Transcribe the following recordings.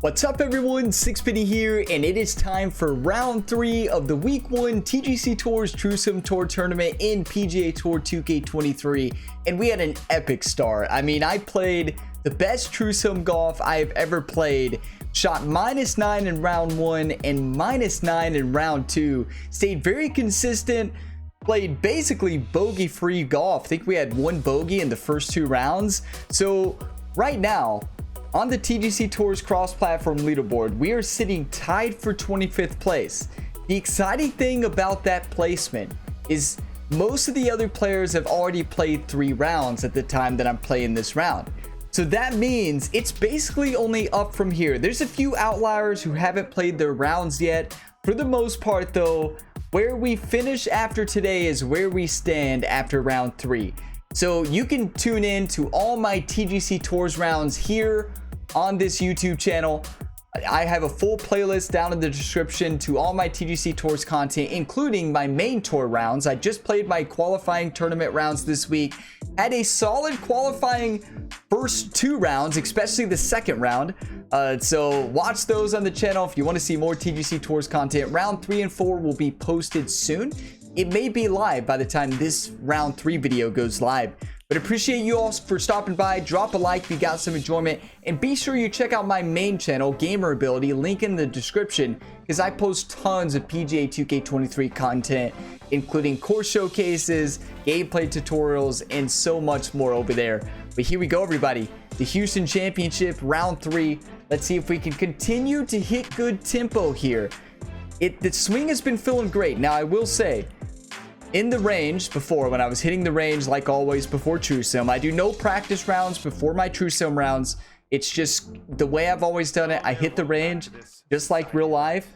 What's up everyone, Sixpenny here, and it is time for round 3 of the week 1 TGC Tours TrueSim Tour tournament in PGA Tour 2K23, and we had an epic start. I mean, I played the best TrueSim golf I have ever played, shot -9 in round 1 and -9 in round 2, stayed very consistent, played basically bogey-free golf. I think we had 1 bogey in the first 2 rounds. So right now, on the TGC Tours cross-platform leaderboard, we are sitting tied for 25th place. The exciting thing about that placement is most of the other players have already played 3 rounds at the time that I'm playing this round. So that means it's basically only up from here. There's a few outliers who haven't played their rounds yet. For the most part though, where we finish after today is where we stand after round 3. So you can tune in to all my TGC Tours rounds here on this YouTube channel. I have a full playlist down in the description to all my TGC Tours content, including my main tour rounds. I just played my qualifying tournament rounds this week. Had a solid qualifying first 2 rounds, especially the second round. So watch those on the channel if you want to see more TGC Tours content. Round 3 and 4 will be posted soon. It may be live by the time this round 3 video goes live. But appreciate you all for stopping by. Drop a like if you got some enjoyment, and be sure you check out my main channel, Gamer Ability, link in the description, because I post tons of PGA 2K23 content, including course showcases, gameplay tutorials, and so much more over there. But here we go, everybody. The Houston Championship, round 3. Let's see if we can continue to hit good tempo here. The swing has been feeling great. Now, I will say, in the range before, when I was hitting the range like always before TrueSim, I do no practice rounds before my TrueSim rounds. It's just the way I've always done it. I hit the range just like real life,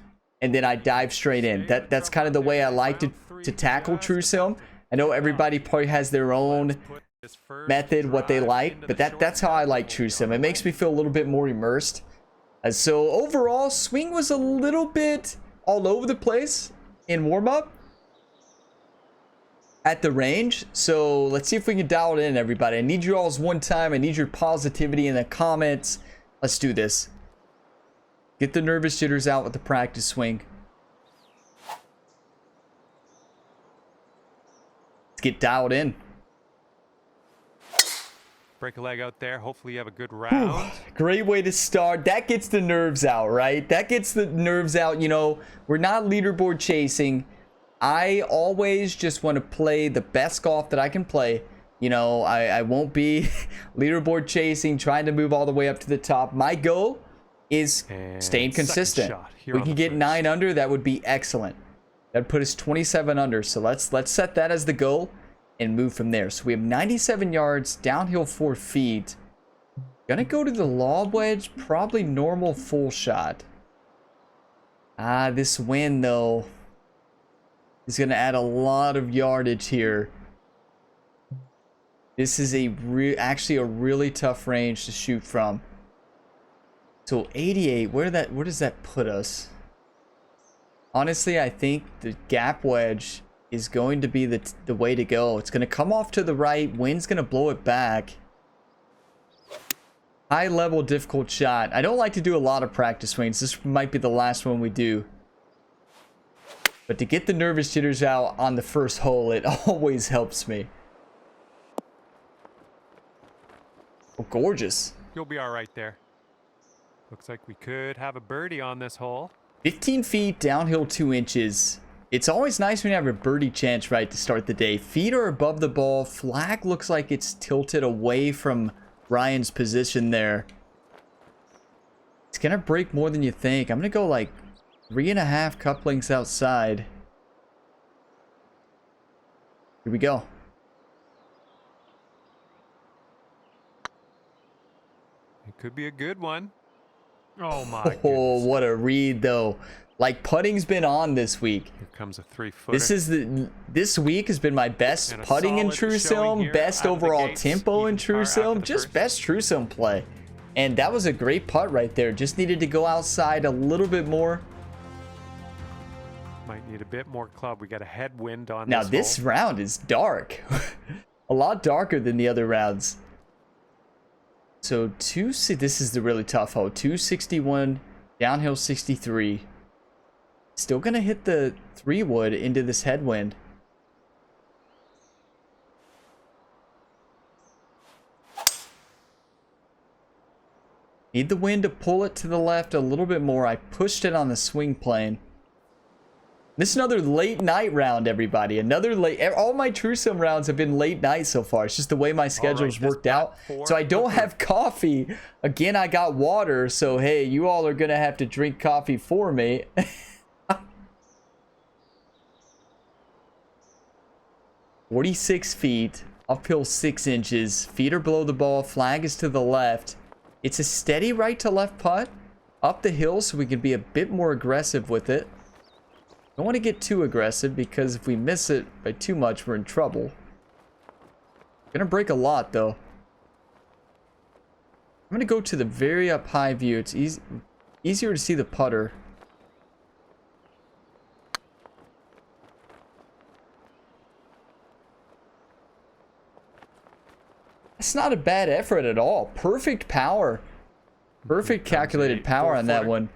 and then I dive straight in. That's kind of the way I like to tackle TrueSim. I know everybody probably has their own method, what they like, but that's how I like TrueSim. It makes me feel a little bit more immersed. So overall, swing was a little bit all over the place in warm-up at the range. So let's see if we can dial it in, everybody. I need you all's one time. I need your positivity in the comments. Let's do this. Get the nervous jitters out with the practice swing. Let's get dialed in. Break a leg out there. Hopefully you have a good round. Great way to start. That gets the nerves out, right? That gets the nerves out. You know, we're not leaderboard chasing. I always just want to play the best golf that I can play. You know, I won't be leaderboard chasing, trying to move all the way up to the top. My goal is staying consistent. We can get 9 under. That would be excellent. That'd put us 27 under. So let's set that as the goal and move from there. So we have 97 yards, downhill 4 feet. Gonna go to the lob wedge, probably normal full shot. This wind though is going to add a lot of yardage here. This is actually a really tough range to shoot from. So 88, where does that put us? Honestly, I think the gap wedge is going to be the way to go. It's going to come off to the right. Wind's going to blow it back. High level, difficult shot. I don't like to do a lot of practice swings. This might be the last one we do. But to get the nervous jitters out on the first hole, it always helps me. Oh, gorgeous. You'll be all right there. Looks like we could have a birdie on this hole. 15 feet, downhill 2 inches. It's always nice when you have a birdie chance right to start the day. Feet are above the ball. Flag looks like it's tilted away from Ryan's position there. It's going to break more than you think. I'm going to go like 3.5 cup lengths outside. Here we go. It could be a good one. Oh my goodness. Oh, what a read though. Like putting's been on this week. Here comes a 3-footer. This week has been my best putting in TrueSim, best overall tempo in TrueSim, just best TrueSim play. And that was a great putt right there. Just needed to go outside a little bit more. Might need a bit more club. We got a headwind on now. This round is dark. A lot darker than the other rounds. So this is the really tough hole. 261, downhill 63. Still gonna hit the 3-wood into this headwind. Need the wind to pull it to the left a little bit more. I pushed it on the swing plane. This is another late night round, everybody. Another late. All my Truesome rounds have been late night so far. It's just the way my schedule's worked out. So I don't have coffee. Again, I got water. So hey, you all are gonna have to drink coffee for me. 46 feet, uphill 6 inches. Feet are below the ball. Flag is to the left. It's a steady right to left putt up the hill, so we can be a bit more aggressive with it. Don't want to get too aggressive because if we miss it by too much, we're in trouble. Gonna break a lot though. I'm gonna go to the very up high view. It's easier to see the putter. That's not a bad effort at all. Perfect power. Perfect calculated power on that one.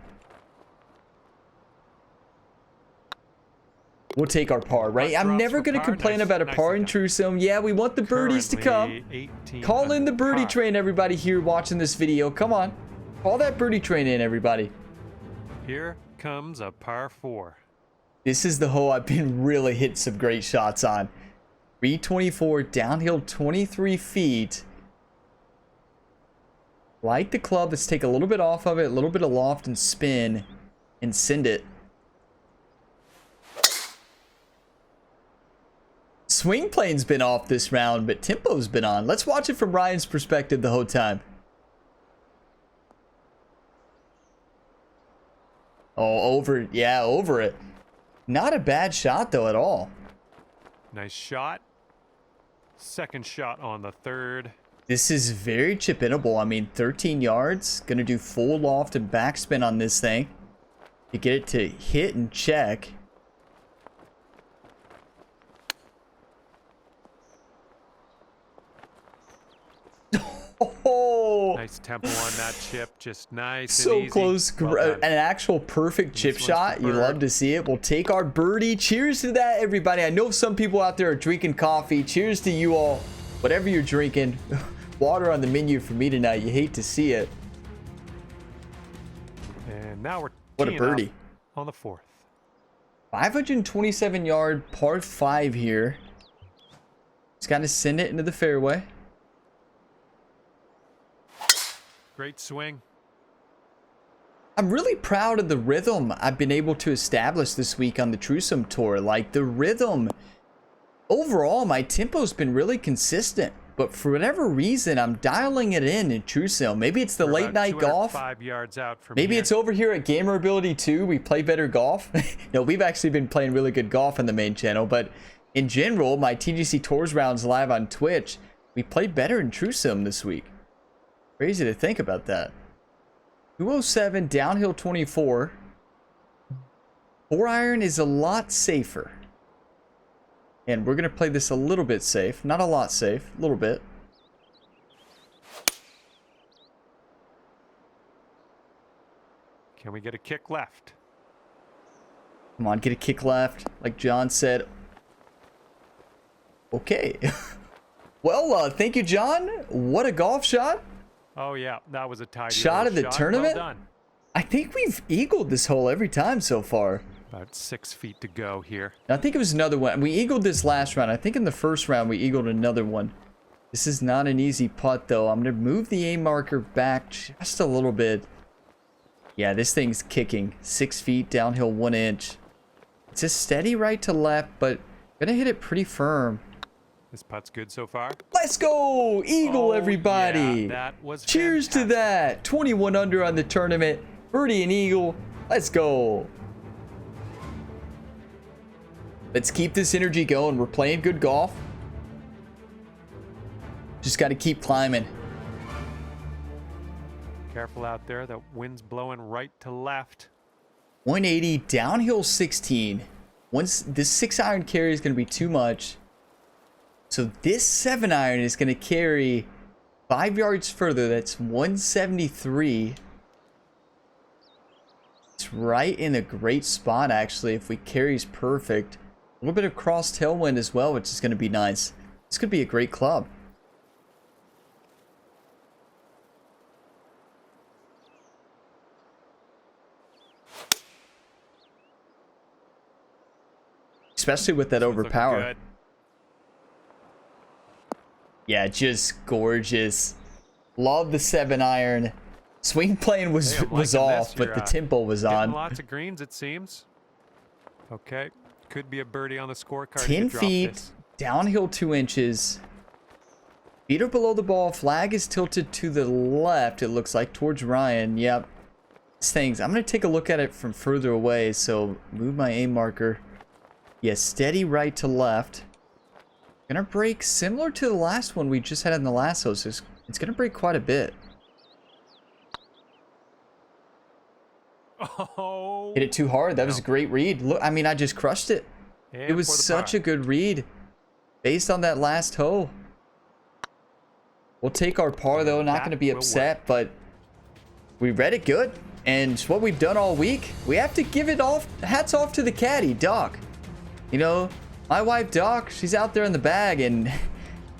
We'll take our par, right? I'm never going to complain about a par in Truesome. Yeah, we want the birdies to come. Call in the birdie train, everybody here watching this video. Come on. Call that birdie train in, everybody. Here comes a par 4. This is the hole I've been really hitting some great shots on. 324, downhill 23 feet. Like the club, let's take a little bit off of it, a little bit of loft and spin, and send it. Swing plane's been off this round, but tempo's been on. Let's watch it from Ryan's perspective the whole time. Oh, over it. Yeah, over it. Not a bad shot, though, at all. Nice shot. Second shot on the third. This is very chip-inable. I mean, 13 yards. Gonna do full loft and backspin on this thing to get it to hit and check. Oh, nice tempo on that chip. Just nice. So and easy. close. Well an actual perfect chip shot. You love to see it. We'll take our birdie. Cheers to that, everybody. I know some people out there are drinking coffee. Cheers to you all. Whatever you're drinking. Water on the menu for me tonight. You hate to see it. And now we're what a birdie on the 4th. 527 yard par 5 here. Just got to send it into the fairway. Great swing. I'm really proud of the rhythm I've been able to establish this week on the Truesome Tour. Like the rhythm, overall, my tempo's been really consistent. But for whatever reason, I'm dialing it in Truesome. Maybe it's the late night golf. 5 yards out from Maybe here. it's over here at Gamer Ability 2. We play better golf. No, we've actually been playing really good golf on the main channel. But in general, my TGC Tours rounds live on Twitch, we played better in Truesome this week. Crazy to think about that. 207, downhill 24. 4-iron is a lot safer. And we're going to play this a little bit safe. Not a lot safe. A little bit. Can we get a kick left? Come on, get a kick left. Like John said. Okay. Well, thank you, John. What a golf shot. Oh, yeah. That was a tidy shot of the tournament. Well done. I think we've eagled this hole every time so far. About 6 feet to go here. I think it was another one. We eagled this last round. I think in the first round we eagled another one. This is not an easy putt, though. I'm going to move the A marker back just a little bit. Yeah, this thing's kicking. 6 feet, downhill 1 inch. It's a steady right to left, but going to hit it pretty firm. This putt's good so far. Let's go! Eagle, everybody! Yeah, that was cheers fantastic. to that! 21 under on the tournament. Birdie and eagle. Let's go! Let's keep this energy going. We're playing good golf. Just got to keep climbing. Careful out there. The wind's blowing right to left. 180, downhill 16. Once this 6-iron carry is going to be too much. So this 7-iron is going to carry 5 yards further, that's 173. It's right in a great spot, actually, if we carries perfect. A little bit of cross tailwind as well, which is going to be nice. This could be a great club. Especially with that overpower. Yeah, just gorgeous. Love the 7-iron. Swing plane was off, but the tempo was on. Lots of greens, it seems. Okay, could be a birdie on the scorecard. 10 feet, downhill 2 inches. Feet are below the ball. Flag is tilted to the left, it looks like, towards Ryan. Yep. These things, I'm going to take a look at it from further away, so move my aim marker. Yes, steady right to left. Gonna break similar to the last one we just had in the lasso, so it's gonna break quite a bit. Oh, hit it too hard. That was a great read. Look, I mean, I just crushed it. And it was such a good read based on that last hole. We'll take our par though. Not going to be upset, but we read it good, and it's what we've done all week. We have to give it off. Hats off to the caddy, Doc. You know, my wife Doc, she's out there in the bag, and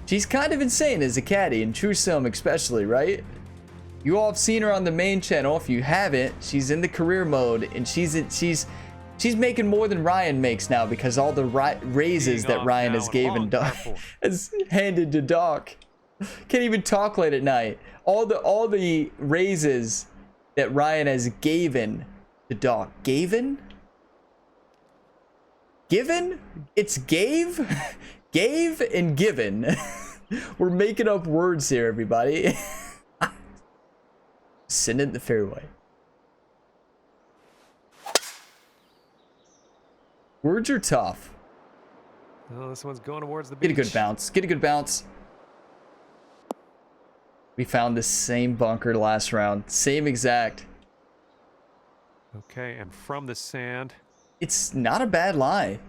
she's kind of insane as a caddy, in true sim especially, right? You all have seen her on the main channel. If you haven't, she's in the career mode, and she's making more than Ryan makes now because all the raises that Ryan has given Doc has handed to Doc. Can't even talk late at night. All the raises that Ryan has given to Doc. Given? It's gave? Gave and given. We're making up words here, everybody. Send it in the fairway. Words are tough. Oh, this one's going towards the beach. Get a good bounce. Get a good bounce. We found the same bunker last round. Same exact. Okay, and from the sand. It's not a bad lie.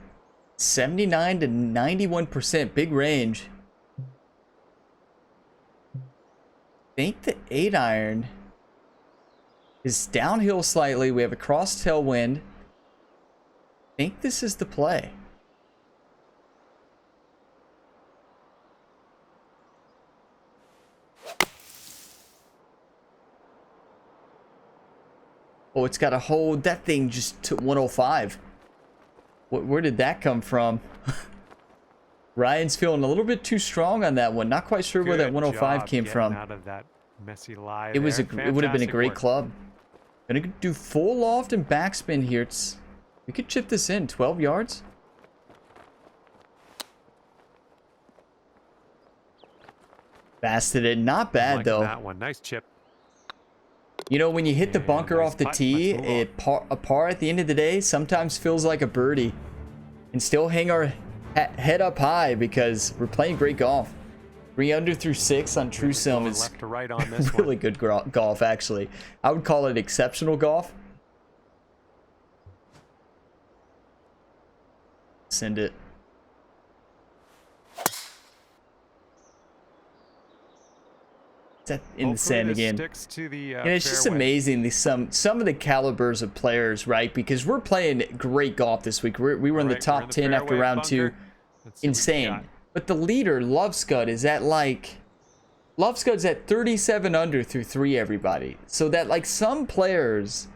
79 to 91%. Big range. I think the 8-iron is downhill slightly. We have a cross tailwind. I think this is the play. Oh, it's got to hold. That thing just took 105. Where did that come from? Ryan's feeling a little bit too strong on that one. Not quite sure where that 105 came from. Out of that messy lie it would have been a great club. Gonna do full loft and backspin here. We could chip this in 12 yards. Basted it. Not bad though. That one, nice chip. You know, when you hit the bunker off the tee, a par at the end of the day sometimes feels like a birdie. And still hang our head up high because we're playing great golf. 3 under through 6 on True Sim is left to right on this really good golf, actually. I would call it exceptional golf. Send it. In the sand again. And it's just amazing some of the calibers of players, right? Because we're playing great golf this week. We were in the top 10 after round 2. Insane. But the leader, Love Scud, is at Love Scud's at 37 under through 3, everybody. So that like some players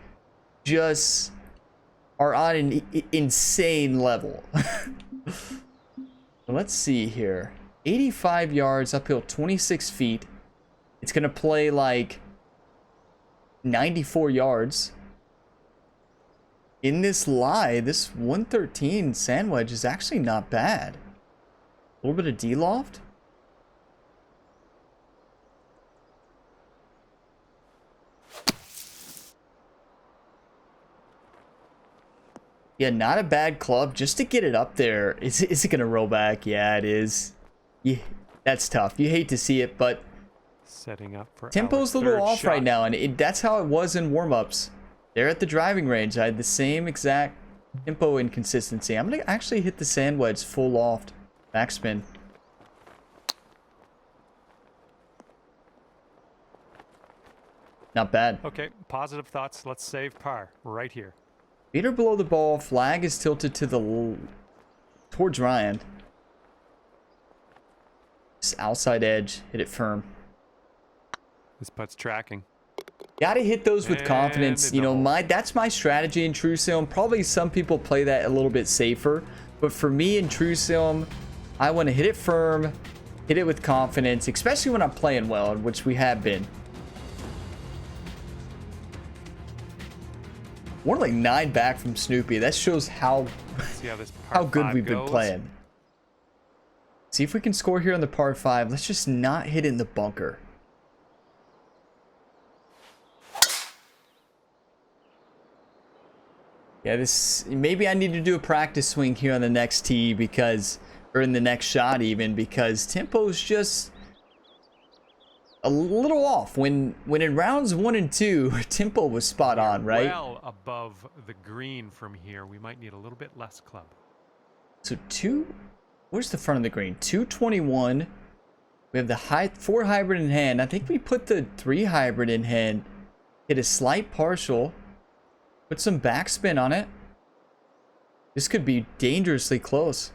just are on an insane level. Let's see here. 85 yards uphill, 26 feet. It's going to play like 94 yards. In this lie, this 113 sand wedge is actually not bad. A little bit of D-loft. Yeah, not a bad club. Just to get it up there. Is it going to roll back? Yeah, it is. Yeah, that's tough. You hate to see it, but setting up for tempo's a little off right now, and that's how it was in warm-ups. There at the driving range, I had the same exact tempo inconsistency. I'm going to actually hit the sand wedge full loft. Backspin. Not bad. Okay, positive thoughts. Let's save par right here. Feet are below the ball. Flag is tilted to towards Ryan. Just outside edge. Hit it firm. This putt's tracking. Gotta hit those with confidence. And You know, that's my strategy in True Sim. Probably some people play that a little bit safer. But for me in True Sim, I want to hit it firm, hit it with confidence, especially when I'm playing well, which we have been. We're like 9 back from Snoopy. That shows how See how this par how good five we've been goes. playing. See if we can score here on the par 5. Let's just not hit in the bunker. Yeah, maybe I need to do a practice swing here on the next tee because, or in the next shot even, because tempo is just a little off. When in rounds 1 and 2, tempo was spot on, right? Well above the green from here. We might need a little bit less club. So where's the front of the green? 221. We have the 4 hybrid in hand. I think we put the 3 hybrid in hand. Hit a slight partial. Put some backspin on it. This could be dangerously close.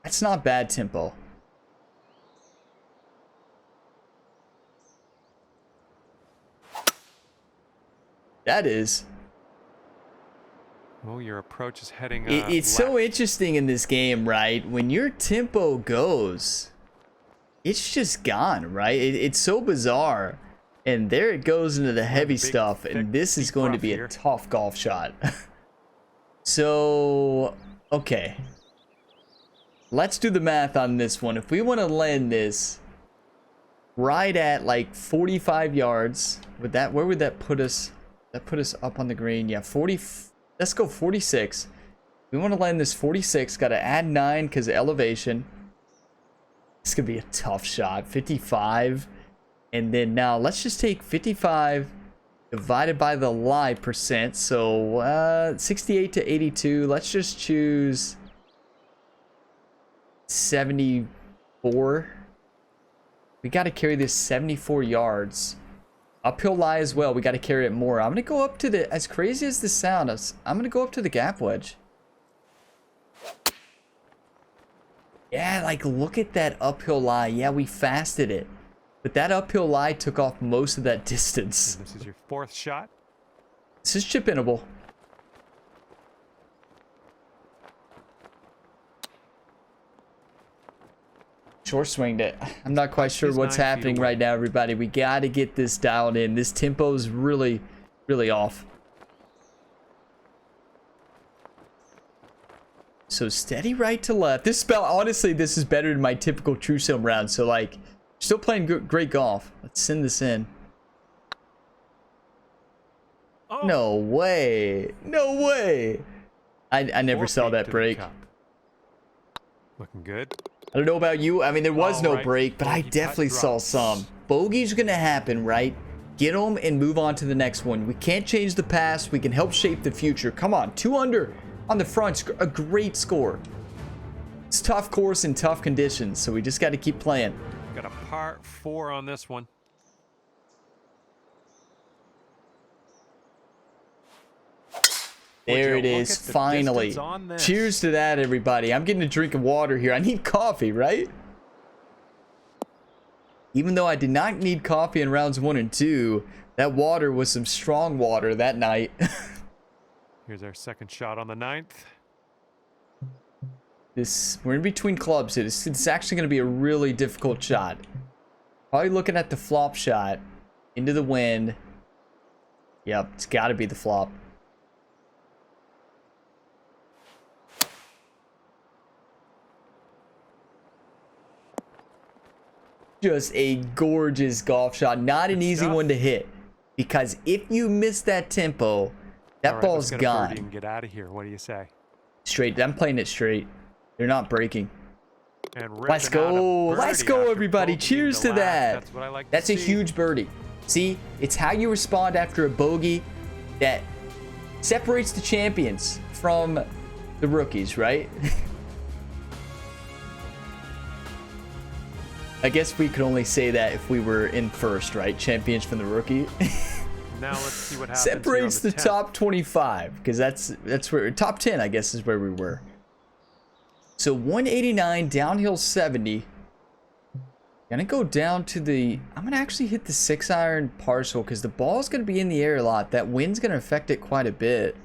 That's not bad tempo. That is. Well, your approach is heading It's so interesting in this game, right? When your tempo goes, it's just gone, right? It's so bizarre. And there it goes into the heavy stuff. And this is going to be a tough golf shot. So, okay. Let's do the math on this one. If we want to land this right at like 45 yards, where would that put us? That put us up on the green. Yeah, 40. Let's go 46. We want to land this 46. Got to add 9 because of elevation. This could be a tough shot. 55. And then now let's just take 55 divided by the lie percent. So 68 to 82. Let's just choose 74. We got to carry this 74 yards. Uphill lie as well. We got to carry it more. I'm going to go up to the, as crazy as this sounds, I'm going to go up to the gap wedge. Yeah, like look at that uphill lie. Yeah, we fasted it. But that uphill lie took off most of that distance. This is your 4th shot. This is chip-inable. Short swinged it. I'm not quite sure what's happening right now, everybody. We got to get this dialed in. This tempo is really, really off. So steady right to left. This spell, honestly, this is better than my typical True Sim round. So like, still playing great golf. Let's send this in. Oh. No way. No way. I never saw that break. Looking good. I don't know about you. I mean, there was no break, but I definitely saw some. Bogey's going to happen, right? Get them and move on to the next one. We can't change the past. We can help shape the future. Come on. 2 under on the front. A great score. It's a tough course in tough conditions, so we just got to keep playing. Got a par 4 on this one. There it is, finally. Cheers to that, everybody. I'm getting a drink of water here. I need coffee, right? Even though I did not need coffee in rounds 1 and 2, that water was some strong water that night. Here's our 2nd shot on the 9th. We're in between clubs here. It's actually going to be a really difficult shot. Probably looking at the flop shot into the wind. Yep, it's got to be the flop. Just a gorgeous golf shot. Not an easy one to hit. Because if you miss that tempo, that ball's gone. And get out of here. What do you say? Straight. I'm playing it straight. They're not breaking. And let's go. Let's go, everybody. Cheers to that. That's what I like. That's a huge birdie. See, it's how you respond after a bogey that separates the champions from the rookies, right? I guess we could only say that if we were in first, right? Champions from the rookie. Now let's see what happens. Separates here the on top 25 because that's where top 10 I guess is where we were. So 189 downhill 70. Gonna go down to the. I'm gonna actually hit the 6-iron partial because the ball's gonna be in the air a lot. That wind's gonna affect it quite a bit.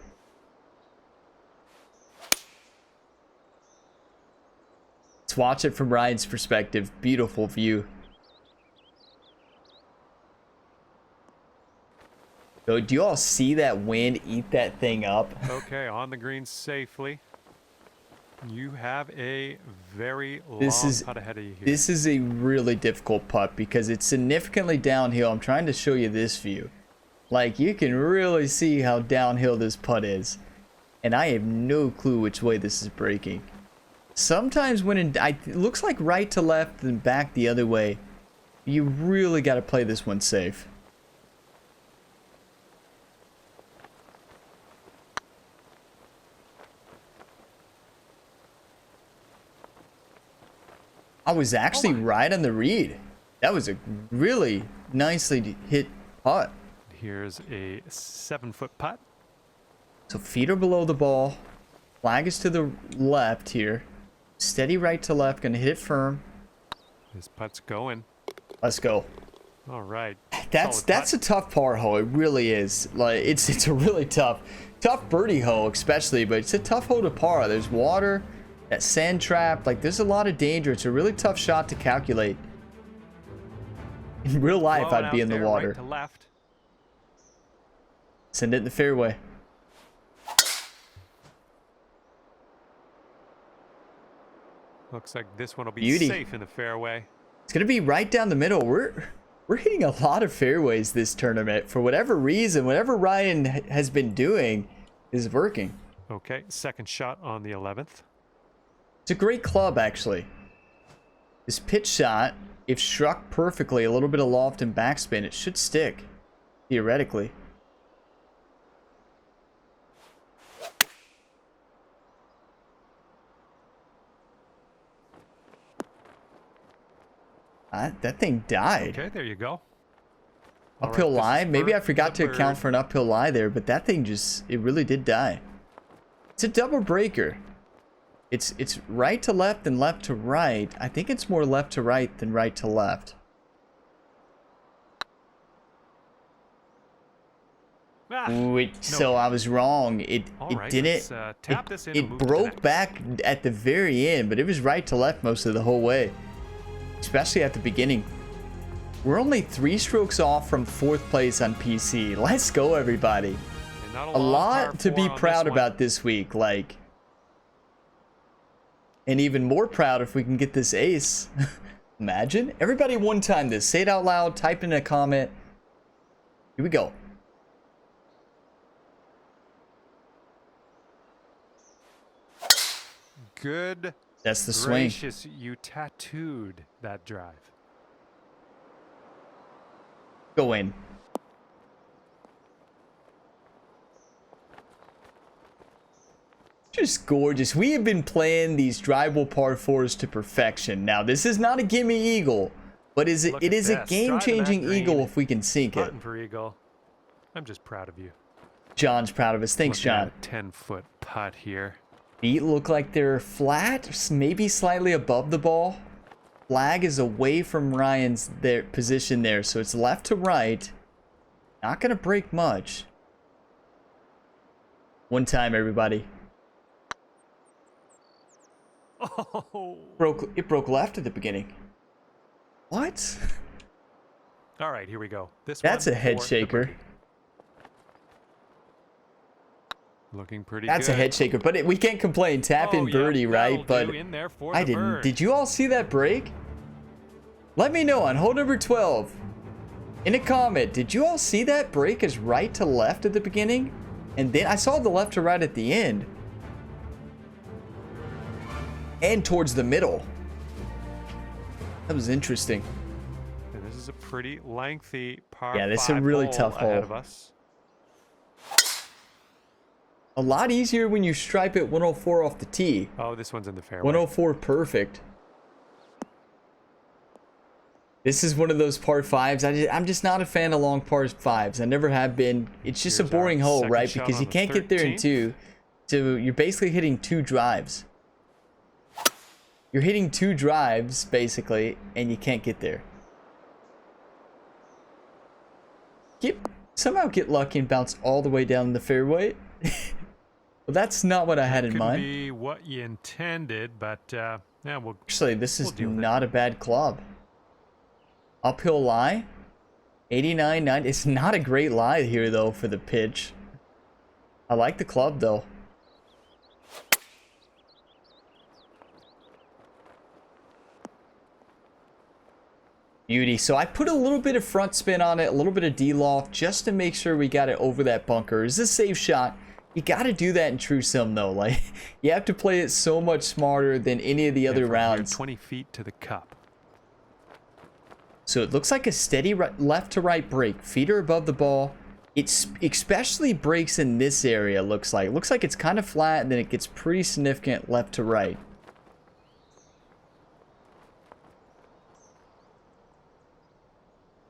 Let's watch it from Ryan's perspective. Beautiful view. So do you all see that wind eat that thing up? Okay, on the green safely. You have a very long putt ahead of you here. This is a really difficult putt because it's significantly downhill. I'm trying to show you this view. Like, you can really see how downhill this putt is. And I have no clue which way this is breaking. Sometimes when it looks like right to left and back the other way. You really got to play this one safe. I was actually right on the read. That was a really nicely hit putt. Here's a 7-foot putt. So feet are below the ball. Flag is to the left here. Steady right to left. Gonna hit it firm. This putt's going. Let's go. All right. That's a tough par hole. It really is. Like it's a really tough birdie hole especially, but it's a tough hole to par. There's water. That sand trap, like there's a lot of danger. It's a really tough shot to calculate. In real life, I'd be in the water. Right to left. Send it in the fairway. Looks like this one will be safe in the fairway. It's gonna be right down the middle. We're hitting a lot of fairways this tournament. For whatever reason, whatever Ryan has been doing is working. Okay, second shot on the 11th. It's a great club, actually. This pitch shot, if struck perfectly, a little bit of loft and backspin, it should stick, theoretically. That thing died. Okay, there you go. Uphill lie. Maybe I forgot to account for an uphill lie there, but that thing it really did die. It's a double breaker. It's right to left and left to right. I think it's more left to right than right to left. So I was wrong. It didn't. It broke back at the very end, but it was right to left most of the whole way, especially at the beginning. We're only 3 strokes off from 4th place on PC. Let's go, everybody. A lot to be proud about this week. Like. And even more proud if we can get this ace. Imagine. Everybody one time this. Say it out loud. Type in a comment. Here we go. Good. That's the swing. Gracious, you tattooed that drive. Go in. Just gorgeous. We have been playing these drivable par 4s to perfection. Now, this is not a gimme eagle, but it is a game-changing eagle if we can sink it. For eagle. I'm just proud of you. John's proud of us. Thanks, John. 10-foot putt here. Feet look like they're flat, maybe slightly above the ball. Flag is away from Ryan's position there, so it's left to right. Not gonna break much. One time, everybody. Oh. It broke left at the beginning. What? All right, here we go. That's a head shaker. Looking pretty That's good. A head shaker, but we can't complain. Tap in birdie, right? But I didn't. Did you all see that break? Let me know on hole number 12. In a comment, did you all see that break as right to left at the beginning? And then I saw the left to right at the end. And towards the middle. That was interesting. And this is a pretty lengthy par 5 Yeah, this is a really tough hole. Ahead of us. A lot easier when you stripe it 104 off the tee. Oh, this one's in the fairway. 104 perfect. This is one of those par fives. I'm just not a fan of long par fives. I never have been. It's just a boring hole, right? Because you can't get there in two. So you're basically hitting two drives. You're hitting two drives, basically, and you can't get there. Somehow get lucky and bounce all the way down the fairway. Well, that's not what I had in mind. Could be what you intended, but yeah, we'll. Actually, this is not a bad club. Uphill lie, 89, 90. It's not a great lie here though for the pitch. I like the club though. Beauty. So I put a little bit of front spin on it, a little bit of D-loft, just to make sure we got it over that bunker. It's a safe shot. You got to do that in True Sim though. Like, you have to play it so much smarter than any of the other rounds. 20 feet to the cup. So it looks like a steady left to right break. Feet are above the ball. It especially breaks in this area, looks like. Looks like it's kind of flat, and then it gets pretty significant left to right.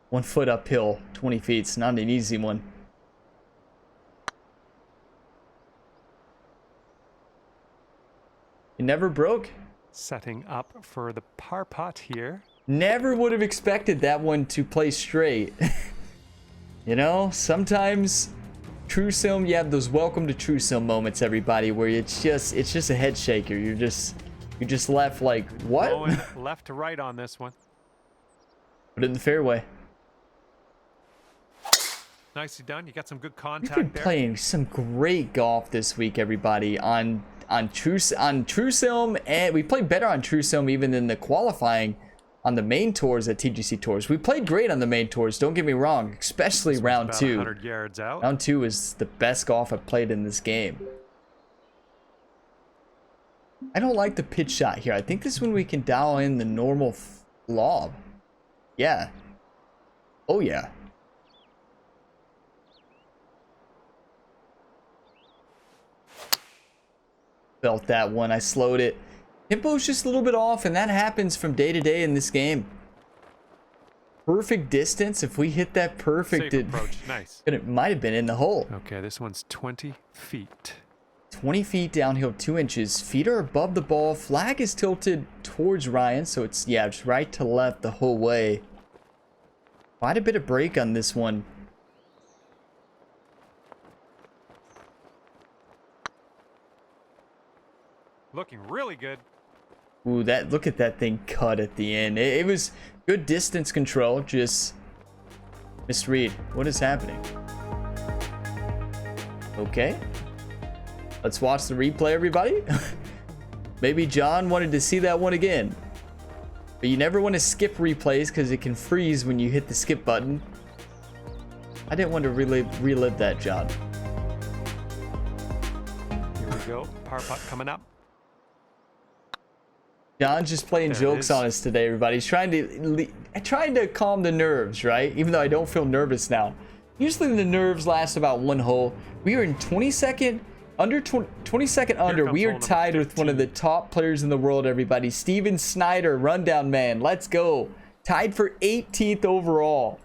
One foot uphill, 20 feet. It's not an easy one. It never broke. Setting up for the par putt here. Never would have expected that one to play straight. You know, sometimes True Sim, you have those welcome to True Sim moments, everybody, where it's just a head shaker. You're just left like, what? Going left to right on this one. Put it in the fairway. Nicely done. You got some good contact We've been there. playing some great golf this week, everybody, on True Sim, and we played better on True Sim even than the qualifying on the main tours at TGC Tours. We played great on the main tours, don't get me wrong, especially round 2. 100 yards out. Round 2 is the best golf I've played in this game. I don't like the pitch shot here. I think this is when we can dial in the normal lob. Yeah. Oh yeah. Felt that one. I slowed it. Tempo's just a little bit off, and that happens from day to day in this game. Perfect distance. If we hit that perfect, Safe approach. Nice. It might have been in the hole. Okay, this one's 20 feet. 20 feet downhill, 2 inches. Feet are above the ball. Flag is tilted towards Ryan, so it's, yeah, just right to left the whole way. Quite a bit of break on this one. Looking really good. Ooh, look at that thing cut at the end. It was good distance control, just misread. What is happening? Okay. Let's watch the replay, everybody. Maybe John wanted to see that one again. But you never want to skip replays because it can freeze when you hit the skip button. I didn't want to relive that, John. Here we go. Par putt coming up. John's just playing jokes on us today, everybody. He's trying to calm the nerves, right? Even though I don't feel nervous now. Usually the nerves last about one hole. We are in 22nd under. We are tied with one of the top players in the world, everybody. Steven Snyder, rundown man. Let's go. Tied for 18th overall.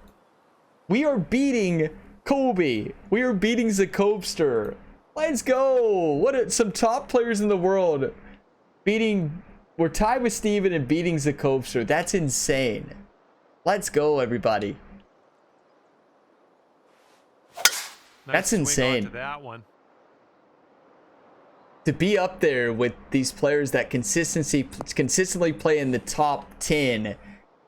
We are beating Kobe. We are beating Zakobster. Let's go. Some top players in the world beating. We're tied with Steven and beating Zakobster. That's insane. Let's go, everybody. That's insane. To that one. To be up there with these players that consistently play in the top 10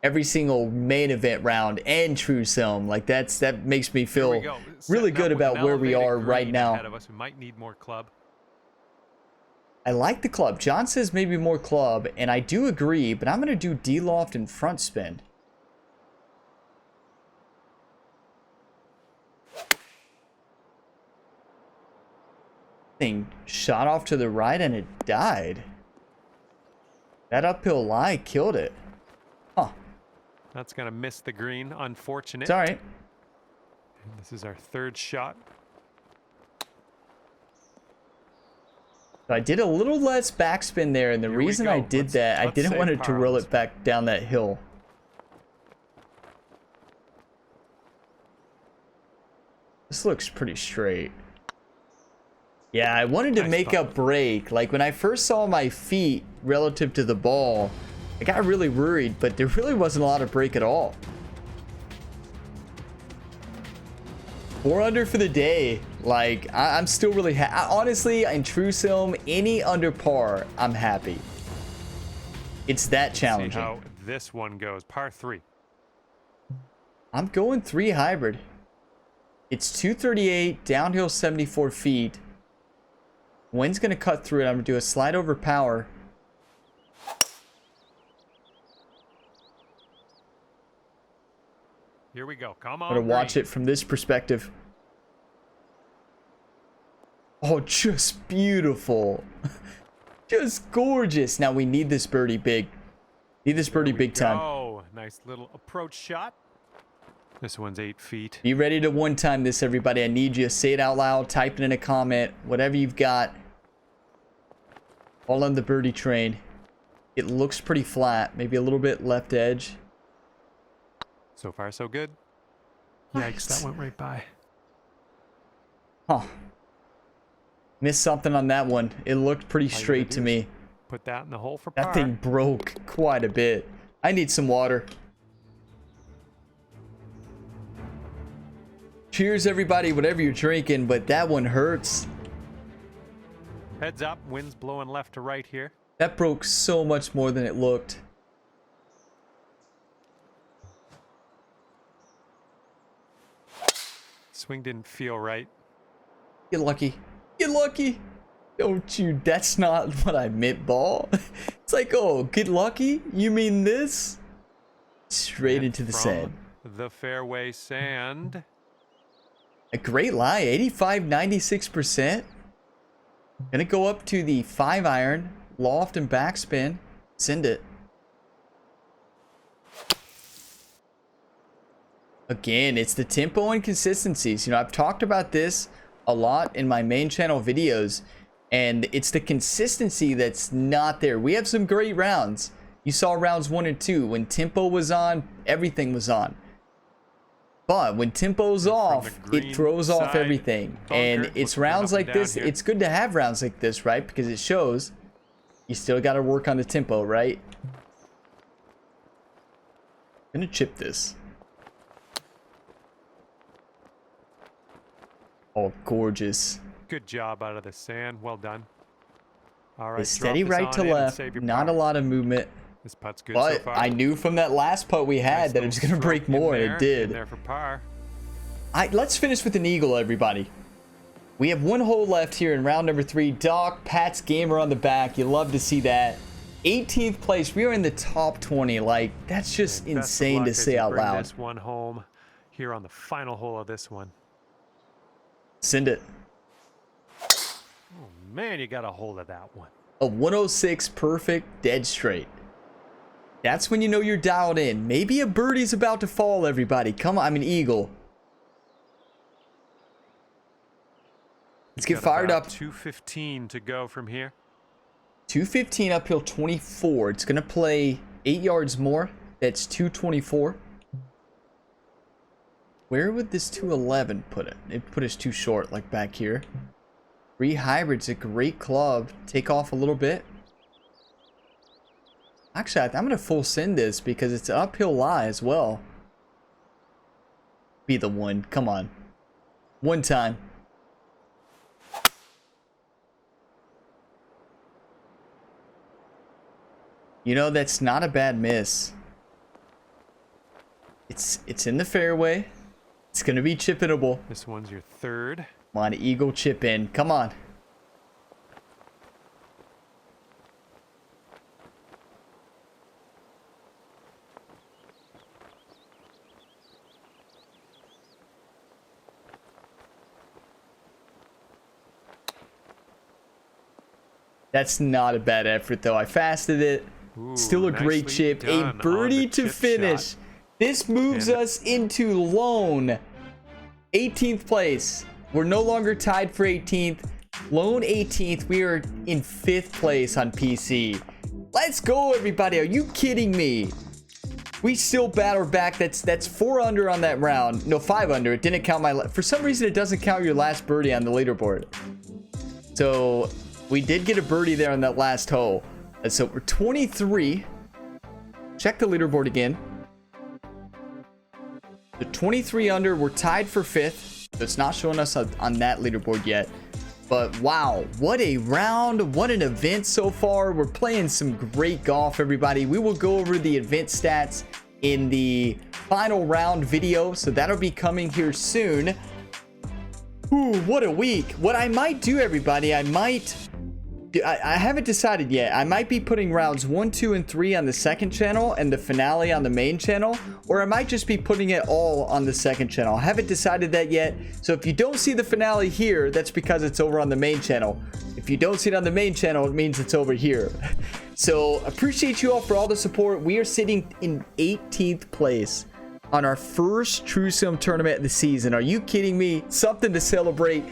every single main event round and True Sim, like that makes me feel really good about where we are right now. Ahead of us. We might need more club. I like the club. John says maybe more club, and I do agree, but I'm going to do D-loft and front spin. Thing shot off to the right and it died. That uphill lie killed it. Huh. That's going to miss the green. Unfortunate. It's all right. And this is our third shot. So I did a little less backspin there, and the reason I did that, I didn't want it to roll it back down that hill. This looks pretty straight. Yeah, I wanted to make a break. Like when I first saw my feet relative to the ball, I got really worried, but there really wasn't a lot of break at all. 4 under for the day. Like I'm still really honestly in True Sim, any under par, I'm happy. It's that challenging. See how this one goes. Par 3. I'm going 3 hybrid. It's 238, downhill 74 feet. Wind's gonna cut through it. I'm gonna do a slide over power. Here we go. Come on. I'm gonna watch it from this perspective. Oh, just beautiful. Just gorgeous. Now we need this birdie big. Need this birdie big time. Oh, nice little approach shot. This one's 8 feet. Be ready to one time this, everybody. I need you. Say it out loud. Type it in a comment. Whatever you've got. All on the birdie train. It looks pretty flat. Maybe a little bit left edge. So far, so good. Yikes, that went right by. Huh. Missed something on that one. It looked pretty straight to me. Put that in the hole for par. That thing broke quite a bit. I need some water. Cheers, everybody, whatever you're drinking, but that one hurts. Heads up, wind's blowing left to right here. That broke so much more than it looked. Swing didn't feel right. Get lucky. Get lucky. Don't you? That's not what I meant, ball. It's like, oh, get lucky? You mean this? Straight into the sand. The fairway sand. A great lie. 85, 96%. Gonna go up to the 5 iron. Loft and backspin. Send it. Again, it's the tempo and consistencies. You know, I've talked about this a lot in my main channel videos, and it's the consistency that's not there. We have some great rounds. You saw rounds 1 and 2. When tempo was on, everything was on. But when tempo's off, it throws off everything. And it's rounds like this. It's good to have rounds like this, right? Because it shows you still got to work on the tempo, right? I'm gonna chip this. Oh, gorgeous. Good job out of the sand. Well done. All right. Steady right to left. Not a lot of movement. This putt's good But so far. I knew from that last putt we had that it was going to break more, and it did. There for par. Let's finish with an eagle, everybody. We have 1 hole left here in round number 3. Doc, Pat's Gamer on the back. You love to see that. 18th place. We are in the top 20. Like, that's just insane to say out loud. This one home here on the final hole of this one. Send it. Oh, man, you got a hold of that one. A 106 perfect, dead straight. That's when you know you're dialed in. Maybe a birdie's about to fall, everybody. Come on, I'm an eagle. Let's get fired up. 2:15 to go from here. 215 uphill 24. It's going to play 8 yards more. That's 224. Where would this 211 put it? It put us too short, like back here. 3 hybrid's a great club. Take off a little bit. Actually, I'm going to full send this because it's an uphill lie as well. Be the one. Come on. One time. You know, that's not a bad miss. It's in the fairway. It's going to be chip-inable. This one's your 3rd. Come on, eagle chip in. Come on. That's not a bad effort, though. I fasted it. Ooh, still a great chip. A birdie to finish. Shot. This moves us into lone 18th place. We're no longer tied for 18th. Lone 18th. We are in 5th place on PC. Let's go, everybody. Are you kidding me? we still battled back. That's 4 under on that round. No, 5 under. It didn't count my, for some reason it doesn't count your last birdie on the leaderboard. So we did get a birdie there on that last hole. And so we're 23. Check the leaderboard again. The 23 under, we're tied for 5th. So it's not showing us on that leaderboard yet. But wow, what a round, what an event so far. We're playing some great golf, everybody. We will go over the event stats in the final round video, so that'll be coming here soon. Ooh, what a week. What I might do, everybody, I haven't decided yet. I might be putting rounds 1, 2, and 3 on the second channel and the finale on the main channel, or I might just be putting it all on the second channel. I haven't decided that yet. So if you don't see the finale here, that's because it's over on the main channel. If you don't see it on the main channel, it means it's over here. So appreciate you all for all the support. We are sitting in 18th place on our first True Sim tournament of the season. Are you kidding me? Something to celebrate.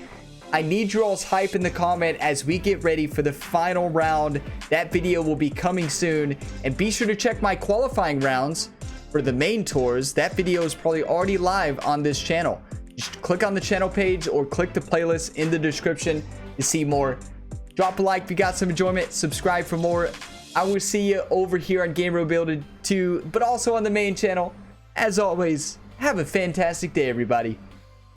I need your all's hype in the comment as we get ready for the final round. That video will be coming soon. And be sure to check my qualifying rounds for the main tours. That video is probably already live on this channel. Just click on the channel page or click the playlist in the description to see more. Drop a like if you got some enjoyment. Subscribe for more. I will see you over here on Game Rebuilded 2, but also on the main channel. As always, have a fantastic day, everybody.